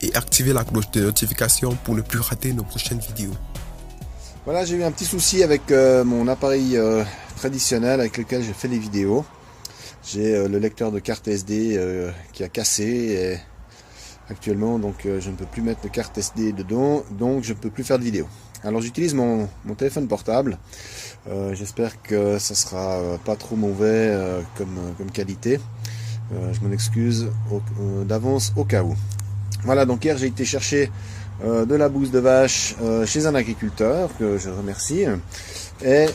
et activez la cloche de notification pour ne plus rater nos prochaines vidéos. Voilà, j'ai eu un petit souci avec mon appareil traditionnel avec lequel j'ai fait les vidéos. J'ai le lecteur de carte SD qui a cassé et actuellement donc je ne peux plus mettre de carte SD dedans, donc je ne peux plus faire de vidéo. Alors j'utilise mon téléphone portable. J'espère que ça sera pas trop mauvais comme qualité. Je m'en excuse d'avance au cas où. Voilà, donc hier j'ai été chercher de la bouse de vache chez un agriculteur que je remercie. Et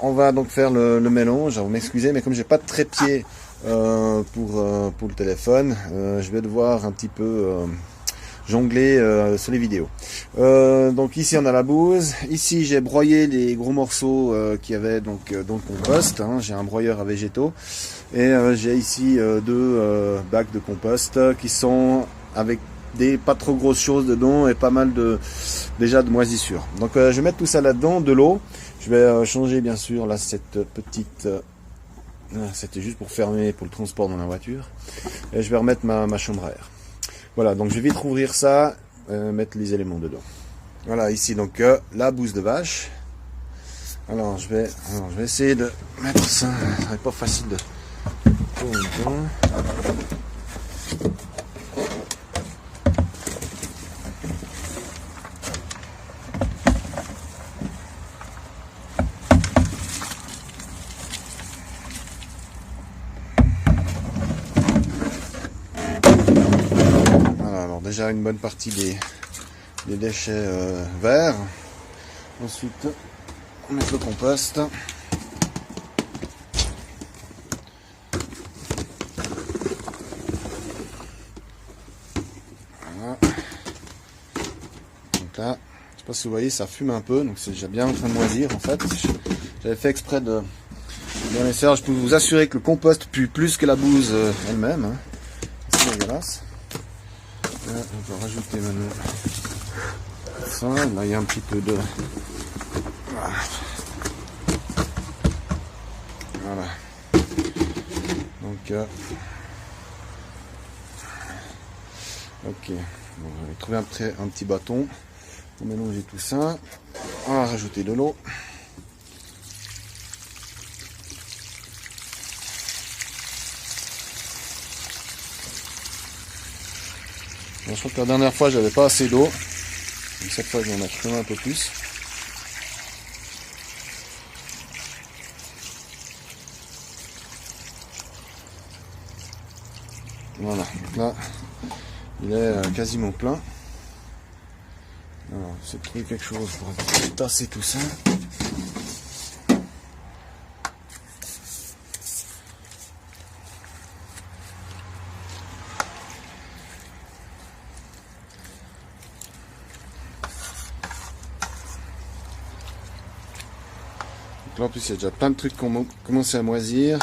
on va donc faire le mélange. Vous m'excusez, mais comme j'ai pas de trépied pour le téléphone, je vais devoir un petit peu jongler sur les vidéos. Donc ici on a la bouse. Ici j'ai broyé les gros morceaux qu'il y avait donc dans le compost. J'ai un broyeur à végétaux. Et j'ai ici deux bacs de compost qui sont avec des pas trop grosses choses dedans et pas mal déjà de moisissures. Donc je vais mettre tout ça là-dedans, de l'eau. Je vais changer bien sûr là cette petite... c'était juste pour fermer pour le transport dans la voiture. Et je vais remettre ma chambre à air. Voilà, donc je vais vite rouvrir ça, mettre les éléments dedans. Voilà, ici donc la bouse de vache. Alors je vais essayer de mettre ça, ça n'est pas facile de... Voilà, alors déjà une bonne partie des déchets verts. Ensuite on met le compost. Là, je sais pas si vous voyez, ça fume un peu, donc c'est déjà bien en train de moisir en fait. J'avais fait exprès de bien laisser. Je peux vous assurer que le compost pue plus que la bouse elle-même. C'est dégueulasse. Là, on va rajouter maintenant ça. Là, il y a un petit peu de... Voilà. Donc, ok. Bon, on va trouver un petit bâton. On va mélanger tout ça. On va rajouter de l'eau. Je crois que la dernière fois j'avais pas assez d'eau. Cette fois je vais en mettre un peu plus. Voilà, là il est quasiment plein. Alors, c'est de trouver quelque chose pour tasser tout ça. Donc là en plus il y a déjà plein de trucs qui ont commencé à moisir.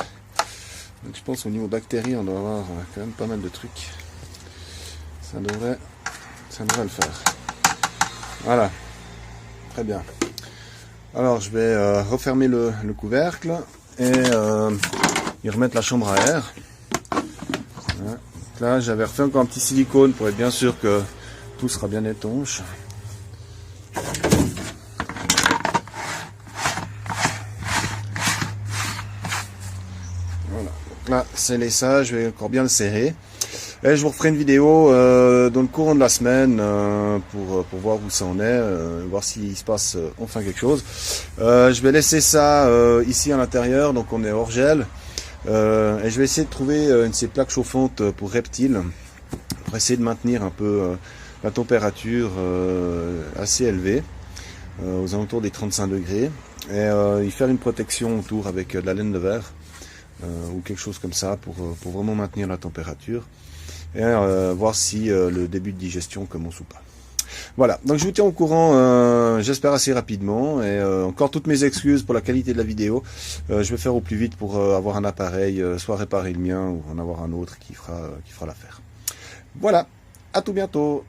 Donc je pense au niveau bactéries on doit avoir quand même pas mal de trucs. Ça devrait le faire. Voilà, très bien. Alors je vais refermer le couvercle et y remettre la chambre à air. Voilà. Donc là j'avais refait encore un petit silicone pour être bien sûr que tout sera bien étanche. Voilà, donc là scellé ça, je vais encore bien le serrer. Et je vous referai une vidéo dans le courant de la semaine pour voir où ça en est, voir s'il se passe enfin quelque chose. Je vais laisser ça ici à l'intérieur, donc on est hors gel. Et je vais essayer de trouver une de ces plaques chauffantes pour reptiles, pour essayer de maintenir un peu la température assez élevée, aux alentours des 35 degrés. Et y faire une protection autour avec de la laine de verre, ou quelque chose comme ça pour vraiment maintenir la température. Et voir si le début de digestion commence ou pas. Voilà, donc je vous tiens au courant, j'espère assez rapidement, et encore toutes mes excuses pour la qualité de la vidéo. Je vais faire au plus vite pour avoir un appareil, soit réparer le mien ou en avoir un autre qui fera l'affaire. Voilà, à tout bientôt.